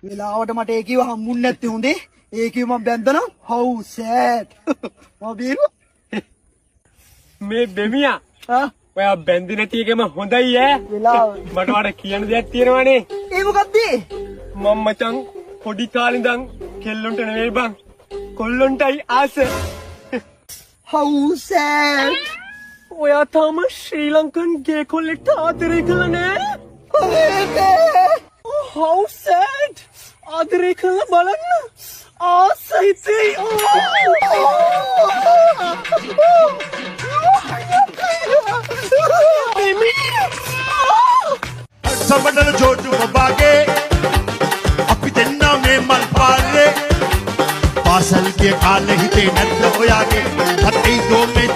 වෙලාවට මට ඒ කිව්ව හම්බුන්නේ නැත්තේ හොඳේ. ඒ කිව්ව මම බැන්දනම් how sad. මම බීරු. මේ බෙමියා ඔයා බැන්දි නැති එකම හොඳයි ඈ. වෙලාව. මට වඩා කියන්න දෙයක් තියෙනවානේ. ඒ මොකද්ද? මම මචං පොඩි කාලේ ඉඳන් කෙල්ලොන්ට නෙවෙයි බං. කොල්ලොන්ටයි ආස. how sad. ඔයා තාම ශ්‍රී ලංකන් ගේ කොල්ලෙක්ට ආදරේ කළා නෑ? how sad. ආදරේ කළා බලන්න. ආසයිතේ. සමඩල ජෝඩු ඔබගේ අපි දෙන්නා මේ මල් පාරේ පාසල් ගිය කාලේ හිතේ නැද්ද ඔයාගේ හතේ දෝ මේ